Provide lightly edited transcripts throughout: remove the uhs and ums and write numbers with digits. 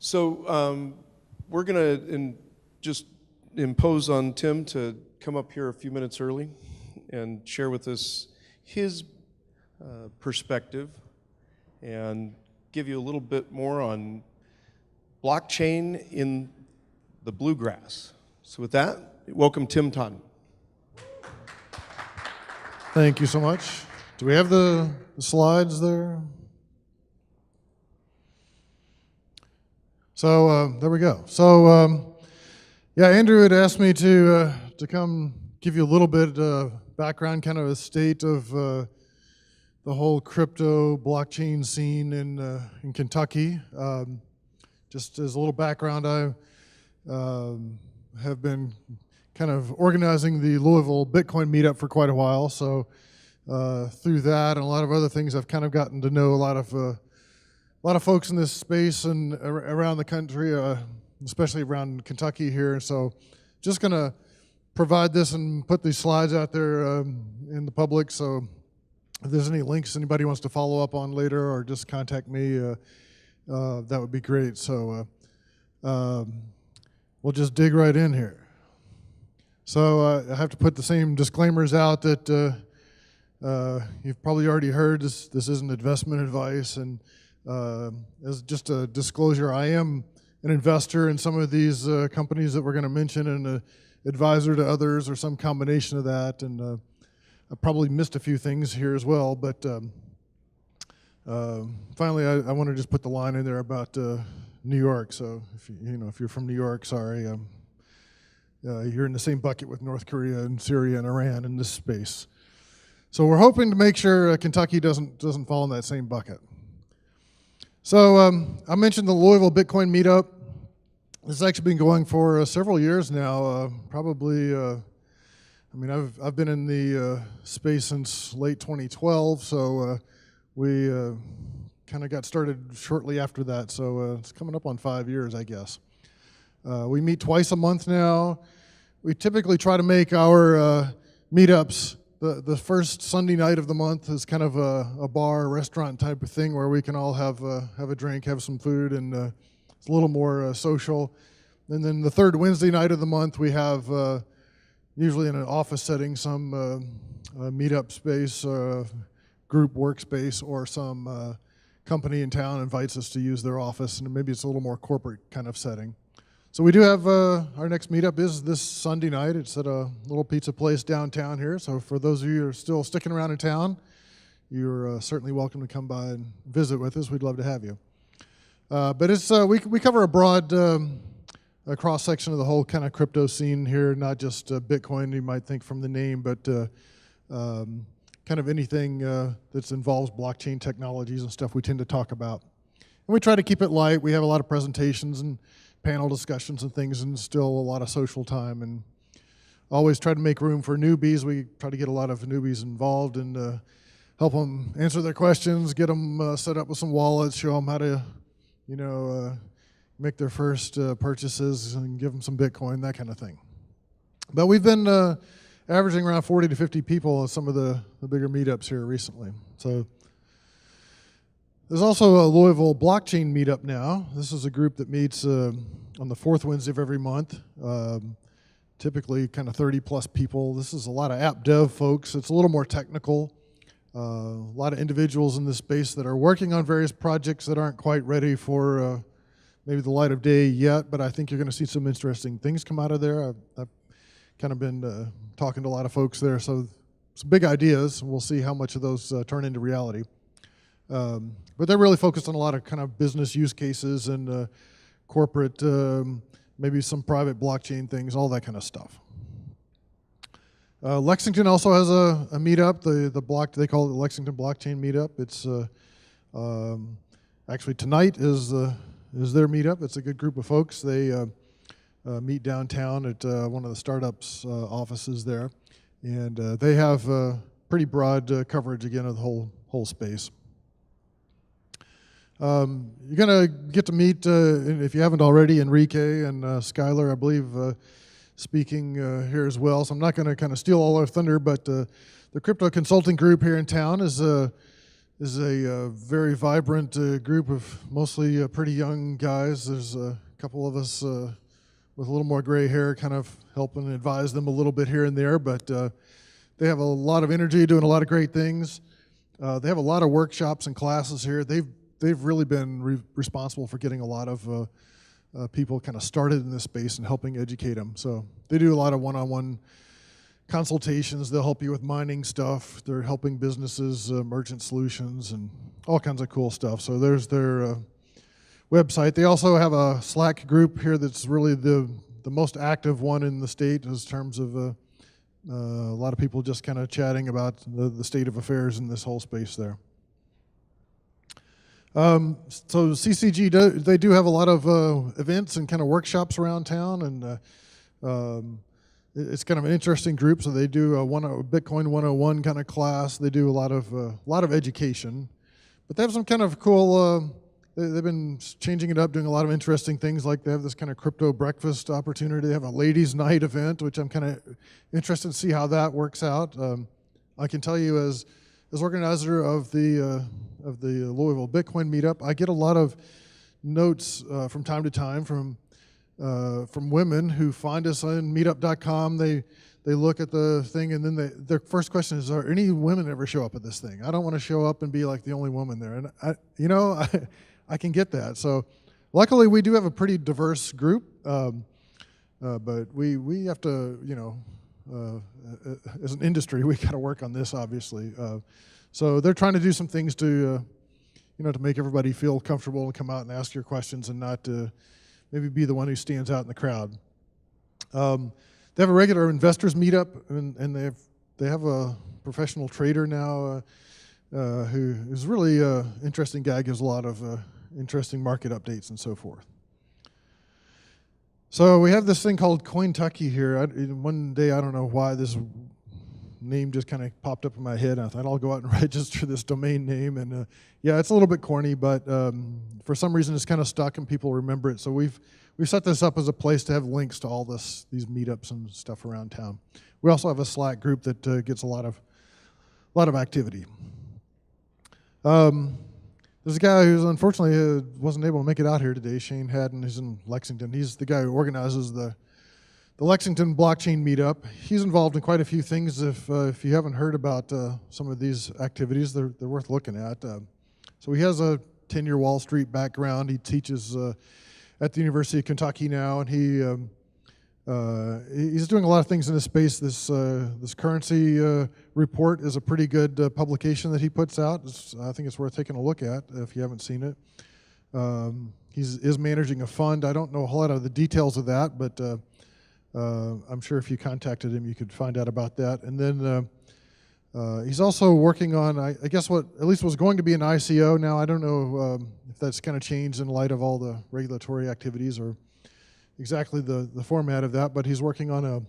So we're going to just impose on Tim to come up here a few minutes early and share with us his perspective and give you a little bit more on blockchain in the Bluegrass. So with that, welcome Tim Totten. Thank you so much. Do we have the slides there? So there we go. So yeah, Andrew had asked me to come give you a little bit background, kind of a state of the whole crypto blockchain scene in Kentucky. Just as a little background, I have been kind of organizing the Louisville Bitcoin meetup for quite a while. So through that and a lot of other things, I've kind of gotten to know a lot of folks in this space and around the country, especially around Kentucky here. So just going to provide this and put these slides out there in the public. So if there's any links anybody wants to follow up on later or just contact me, that would be great. So we'll just dig right in here. So I have to put the same disclaimers out that you've probably already heard. This isn't investment advice, and as just a disclosure, I am an investor in some of these companies that we're going to mention and an advisor to others or some combination of that. And I probably missed a few things here as well. But finally, I want to just put the line in there about New York. So if you're from New York, sorry, you're in the same bucket with North Korea and Syria and Iran in this space. So we're hoping to make sure Kentucky doesn't fall in that same bucket. So I mentioned the Louisville Bitcoin meetup. This has actually been going for several years now. Probably, I've been in the space since late 2012. So we kind of got started shortly after that. So it's coming up on 5 years, I guess. We meet twice a month now. We typically try to make our meetups. The first Sunday night of the month is kind of a bar, restaurant type of thing where we can all have a drink, have some food, and it's a little more social. And then the third Wednesday night of the month, we have usually in an office setting some meetup space, group workspace, or some company in town invites us to use their office, and maybe it's a little more corporate kind of setting. So we do have our next meetup is this Sunday night. It's at a little pizza place downtown here. So for those of you who are still sticking around in town, you're certainly welcome to come by and visit with us. We'd love to have you. But it's we cover a broad cross section of the whole kind of crypto scene here, not just Bitcoin. You might think from the name, but kind of anything that involves blockchain technologies and stuff we tend to talk about. And we try to keep it light. We have a lot of presentations and panel discussions and things, and still a lot of social time, and always try to make room for newbies. We try to get a lot of newbies involved and help them answer their questions, get them set up with some wallets, show them how to, make their first purchases and give them some Bitcoin, that kind of thing. But we've been averaging around 40 to 50 people at some of the bigger meetups here recently. So there's also a Louisville blockchain meetup now. This is a group that meets on the fourth Wednesday of every month, typically kind of 30 plus people. This is a lot of app dev folks. It's a little more technical. A lot of individuals in this space that are working on various projects that aren't quite ready for maybe the light of day yet, but I think you're going to see some interesting things come out of there. I've kind of been talking to a lot of folks there, so some big ideas. We'll see how much of those turn into reality. But they're really focused on a lot of kind of business use cases and corporate, maybe some private blockchain things, all that kind of stuff. Lexington also has a meetup. They call it the Lexington Blockchain Meetup. It's actually tonight is their meetup. It's a good group of folks. They meet downtown at one of the startups offices there, and they have pretty broad coverage again of the whole space. You're going to get to meet, if you haven't already, Enrique and Skylar, I believe, speaking here as well. So I'm not going to kind of steal all our thunder, but the crypto consulting group here in town is is a very vibrant group of mostly pretty young guys. There's a couple of us with a little more gray hair kind of helping advise them a little bit here and there, but they have a lot of energy, doing a lot of great things. They have a lot of workshops and classes here. They've really been responsible for getting a lot of people kind of started in this space and helping educate them. So they do a lot of one-on-one consultations. They'll help you with mining stuff. They're helping businesses, merchant solutions, and all kinds of cool stuff. So there's their website. They also have a Slack group here that's really the most active one in the state in terms of a lot of people just kind of chatting about the state of affairs in this whole space there. So CCG, they do have a lot of events and kind of workshops around town, and it's kind of an interesting group. So they do a Bitcoin 101 kind of class. They do a lot of education, but they have some kind of cool. They've been changing it up, doing a lot of interesting things. Like they have this kind of crypto breakfast opportunity. They have a ladies' night event, which I'm kind of interested to see how that works out. I can tell you, as organizer of the Louisville Bitcoin meetup, I get a lot of notes from time to time from women who find us on meetup.com. They look at the thing, and then their first question is, are any women ever show up at this thing? I don't want to show up and be like the only woman there. And I can get that. So luckily we do have a pretty diverse group, but we have to, as an industry, we got to work on this, obviously. So they're trying to do some things to, to make everybody feel comfortable and come out and ask your questions and not maybe be the one who stands out in the crowd. They have a regular investors meetup, and they have a professional trader now who is really an interesting guy, gives a lot of interesting market updates and so forth. So we have this thing called Cointucky here. One day, I don't know why this name just kind of popped up in my head. And I thought I'll go out and register this domain name. And yeah, it's a little bit corny, but for some reason it's kind of stuck and people remember it. So we've set this up as a place to have links to all these meetups and stuff around town. We also have a Slack group that gets a lot of activity. There's a guy who's unfortunately wasn't able to make it out here today, Shane Haddon, who's in Lexington. He's the guy who organizes the Lexington blockchain meetup. He's involved in quite a few things. If you haven't heard about some of these activities, they're worth looking at. So he has a 10-year Wall Street background. He teaches at the University of Kentucky now, and he's doing a lot of things in this space. This currency report is a pretty good publication that he puts out. I think it's worth taking a look at if you haven't seen it. He is managing a fund. I don't know a whole lot of the details of that, but I'm sure if you contacted him, you could find out about that. And then he's also working on, I guess, what at least was going to be an ICO. Now, I don't know if that's kind of changed in light of all the regulatory activities or exactly the format of that, but he's working on a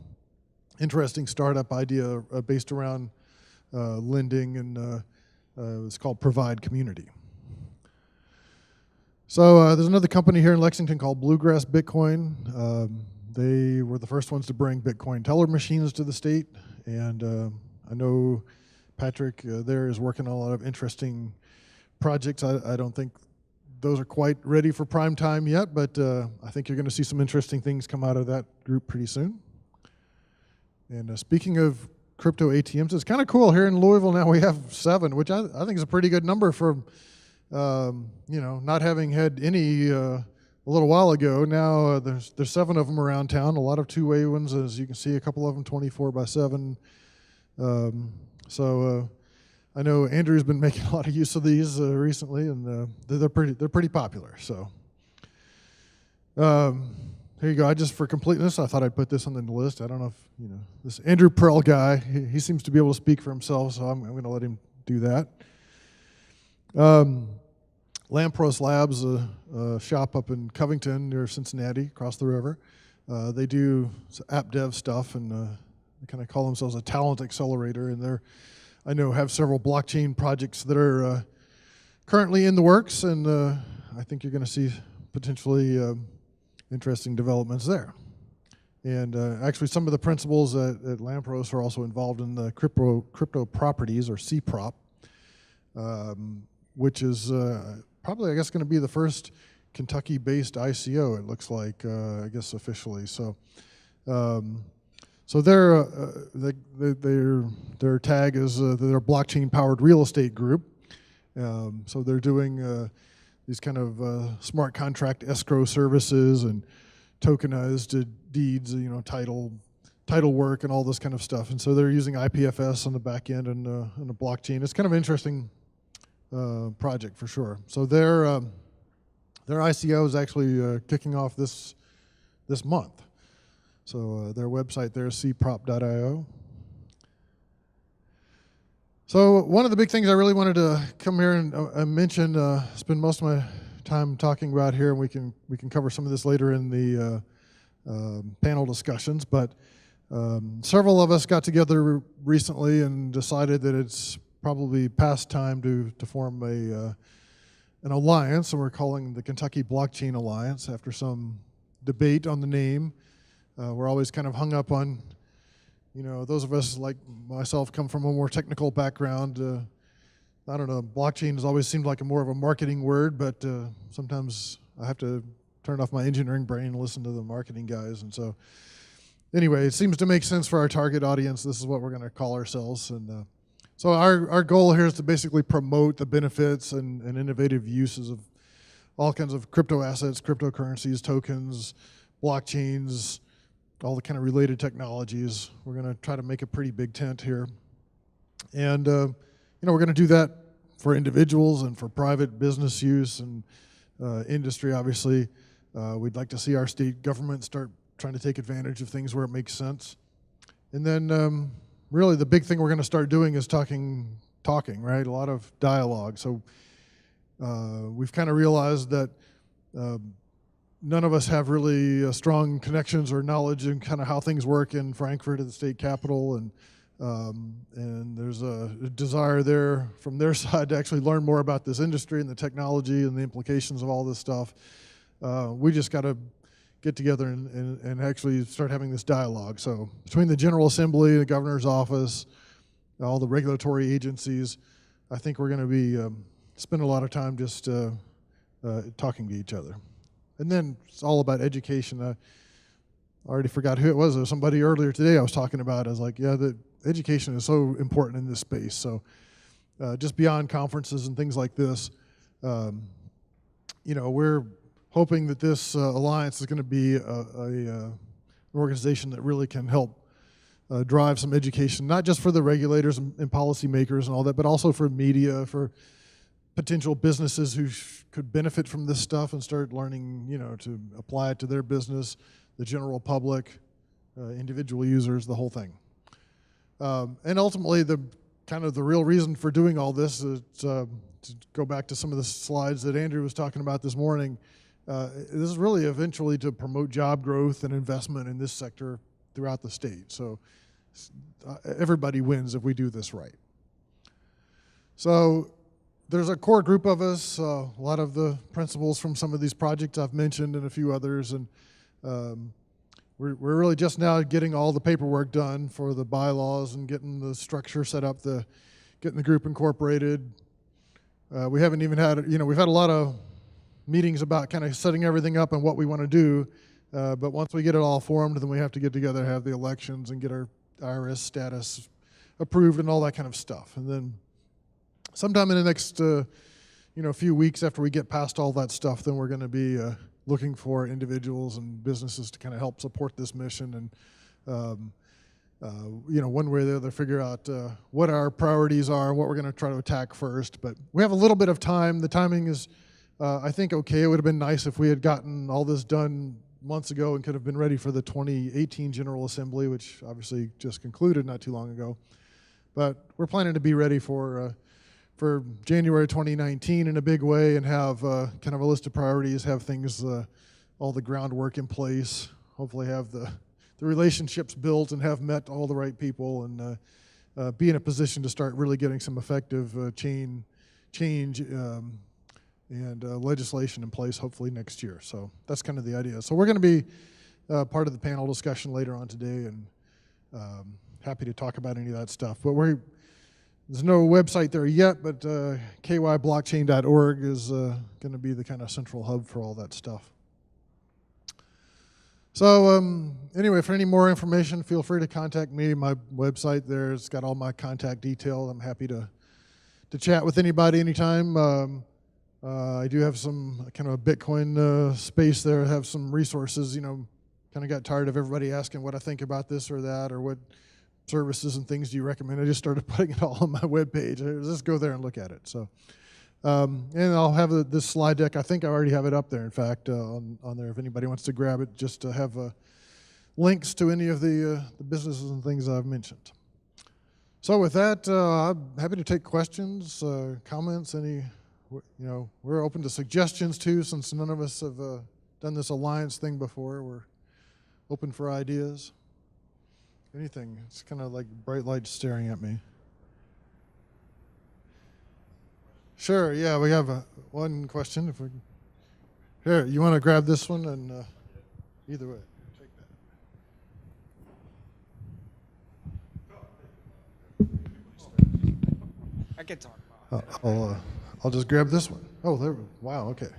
interesting startup idea based around lending, and it's called Provide Community. So there's another company here in Lexington called Bluegrass Bitcoin. They were the first ones to bring Bitcoin teller machines to the state, and I know Patrick there is working on a lot of interesting projects. I don't think those are quite ready for prime time yet, but I think you're going to see some interesting things come out of that group pretty soon. And speaking of crypto ATMs, it's kind of cool here in Louisville now we have 7, which I think is a pretty good number for, not having had any a little while ago. Now there's 7 of them around town, a lot of two-way ones, as you can see, a couple of them 24/7. I know Andrew's been making a lot of use of these recently, and they're pretty popular. So here you go. For completeness, I thought I'd put this on the list. I don't know if this Andrew Pearl guy. He seems to be able to speak for himself, so I'm going to let him do that. Lampros Labs, a shop up in Covington near Cincinnati, across the river. They do app dev stuff, and they kind of call themselves a talent accelerator, and I know have several blockchain projects that are currently in the works, and I think you're going to see potentially interesting developments there. And actually some of the principals at Lampros are also involved in the crypto properties, or CPROP. which is probably, I guess, going to be the first Kentucky-based ICO, it looks like, I guess officially. So their tag is their blockchain-powered real estate group. So they're doing these kind of smart contract escrow services and tokenized deeds, title work and all this kind of stuff. And so they're using IPFS on the back end and the blockchain. It's kind of an interesting project for sure. So their ICO is actually kicking off this month. So their website there is cprop.io. So one of the big things I really wanted to come here and mention, spend most of my time talking about here, and we can cover some of this later in the panel discussions, but several of us got together recently and decided that it's probably past time to form an alliance, and we're calling the Kentucky Blockchain Alliance after some debate on the name. We're always kind of hung up on, those of us like myself come from a more technical background. I don't know, blockchain has always seemed like more of a marketing word, but sometimes I have to turn off my engineering brain and listen to the marketing guys. And so anyway, it seems to make sense for our target audience. This is what we're going to call ourselves. And so our goal here is to basically promote the benefits and innovative uses of all kinds of crypto assets, cryptocurrencies, tokens, blockchains, all the kind of related technologies. We're going to try to make a pretty big tent here. And, we're going to do that for individuals and for private business use and industry, obviously. We'd like to see our state government start trying to take advantage of things where it makes sense. And then really the big thing we're going to start doing is talking, right? A lot of dialogue. So we've kind of realized that none of us have really strong connections or knowledge in kind of how things work in Frankfurt at the state capitol, and there's a desire there from their side to actually learn more about this industry and the technology and the implications of all this stuff. We just got to get together and actually start having this dialogue. So between the General Assembly, the governor's office, all the regulatory agencies, I think we're going to be spend a lot of time just talking to each other. And then it's all about education. I already forgot who it was. There was somebody earlier today I was talking about. I was like, yeah, the education is so important in this space. So just beyond conferences and things like this, we're hoping that this alliance is going to be an organization that really can help drive some education, not just for the regulators and policymakers and all that, but also for media, for potential businesses who could benefit from this stuff and start learning, to apply it to their business, the general public, individual users, the whole thing. And ultimately, the real reason for doing all this is to go back to some of the slides that Andrew was talking about this morning. This is really eventually to promote job growth and investment in this sector throughout the state. So everybody wins if we do this right. So there's a core group of us, a lot of the principals from some of these projects I've mentioned and a few others, and we're really just now getting all the paperwork done for the bylaws and getting the structure set up, getting the group incorporated. We haven't even had, we've had a lot of meetings about kind of setting everything up and what we want to do, but once we get it all formed, then we have to get together, have the elections, and get our IRS status approved and all that kind of stuff. And then sometime in the next few weeks after we get past all that stuff, then we're going to be looking for individuals and businesses to kind of help support this mission and one way or the other figure out what our priorities are and what we're going to try to attack first. But we have a little bit of time. The timing is, I think, okay. It would have been nice if we had gotten all this done months ago and could have been ready for the 2018 General Assembly, which obviously just concluded not too long ago. But we're planning to be ready for January 2019 in a big way and have kind of a list of priorities, have things, all the groundwork in place, hopefully have the relationships built and have met all the right people and be in a position to start really getting some effective change and legislation in place hopefully next year. So that's kind of the idea. So we're going to be part of the panel discussion later on today, and happy to talk about any of that stuff. But there's no website there yet, but kyblockchain.org is going to be the kind of central hub for all that stuff. So anyway, for any more information, feel free to contact me. My website there has got all my contact details. I'm happy to chat with anybody anytime. I do have some kind of a Bitcoin space there. I have some resources, kind of got tired of everybody asking what I think about this or that, or what services and things do you recommend. I just started putting it all on my webpage. Just go there and look at it. So, and I'll have this slide deck. I think I already have it up there, in fact, on there if anybody wants to grab it, just to have links to any of the businesses and things I've mentioned. So with that, I'm happy to take questions, comments, we're open to suggestions too, since none of us have done this alliance thing before. We're open for ideas. Anything. It's kind of like bright lights staring at me. Sure, yeah, we have one question. If we here, you want to grab this one, and either way, take that. I can talk about it. I'll just grab this one. Oh, there. Wow. Okay.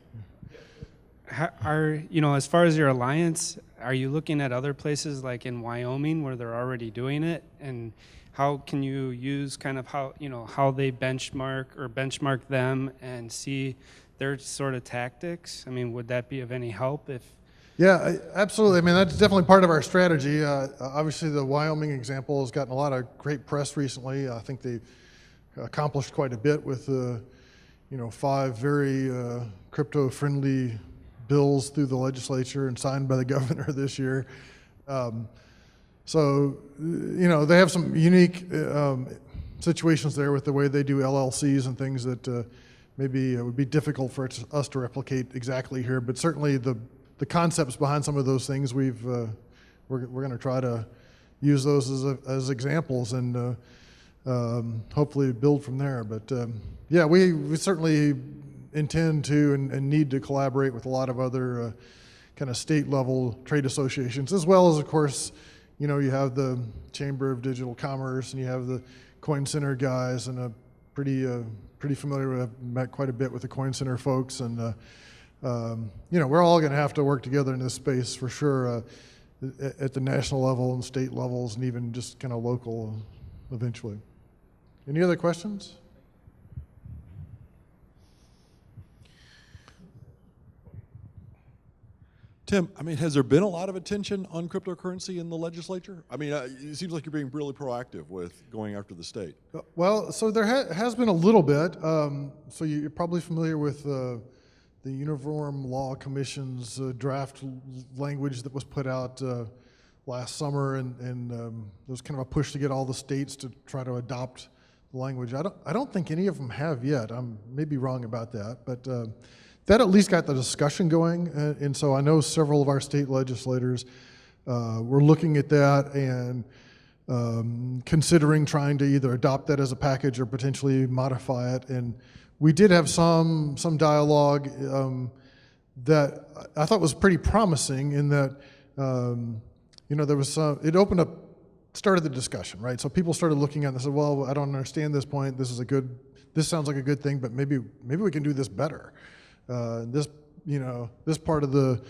As far as your alliance, are you looking at other places like in Wyoming where they're already doing it, and how can you use kind of how they benchmark them and see their sort of tactics? I mean, would that be of any help if? Yeah, absolutely. I mean, that's definitely part of our strategy. Obviously, the Wyoming example has gotten a lot of great press recently. I think they accomplished quite a bit with 5 very crypto-friendly bills through the legislature and signed by the governor this year. So, they have some unique situations there with the way they do LLCs and things that maybe it would be difficult for us to replicate exactly here. But certainly the concepts behind some of those things, we're going to try to use those as examples and hopefully build from there. But yeah, we certainly intend to and need to collaborate with a lot of other kind of state level trade associations, as well as, of course, you have the Chamber of Digital Commerce and you have the Coin Center guys, and pretty familiar with, I've met quite a bit with the Coin Center folks, and we're all going to have to work together in this space for sure, at the national level and state levels, and even just kind of local eventually. Any other questions? Tim, I mean, has there been a lot of attention on cryptocurrency in the legislature? I mean, it seems like you're being really proactive with going after the state. Well, so there has been a little bit. So you're probably familiar with the Uniform Law Commission's draft language that was put out last summer, and there was kind of a push to get all the states to try to adopt the language. I don't think any of them have yet. I'm maybe wrong about that, but that at least got the discussion going, and so I know several of our state legislators were looking at that and considering trying to either adopt that as a package or potentially modify it. And we did have some dialogue that I thought was pretty promising, in that there was it opened up, started the discussion, right? So people started looking at it and said, well, I don't understand this point. This sounds like a good thing, but maybe we can do this better. This part of the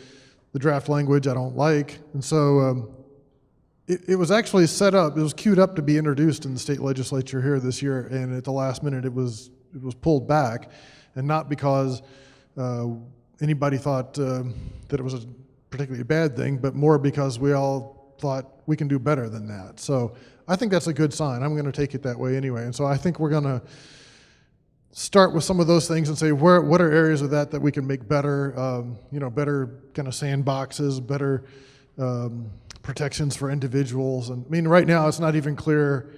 draft language I don't like. And so it was actually set up, it was queued up to be introduced in the state legislature here this year, and at the last minute it was pulled back, and not because anybody thought that it was a particularly bad thing, but more because we all thought we can do better than that. So I think that's a good sign. I'm going to take it that way anyway. And so I think we're going to start with some of those things and say, what are areas of that we can make better, better kind of sandboxes, better protections for individuals. And I mean, right now it's not even clear,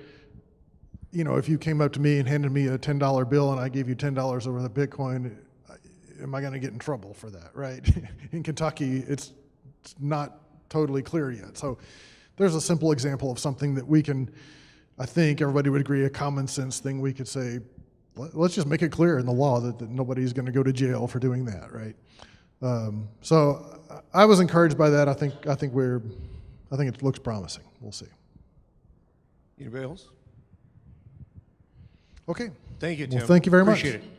if you came up to me and handed me a $10 bill and I gave you $10 over the Bitcoin, am I going to get in trouble for that, right? In Kentucky, it's not totally clear yet. So there's a simple example of something that we can, I think everybody would agree, a common sense thing we could say, let's just make it clear in the law that nobody's going to go to jail for doing that, right? So I was encouraged by that. I think it looks promising. We'll see. Anybody else? Okay. Thank you, Tim. Well, thank you very much. Appreciate it.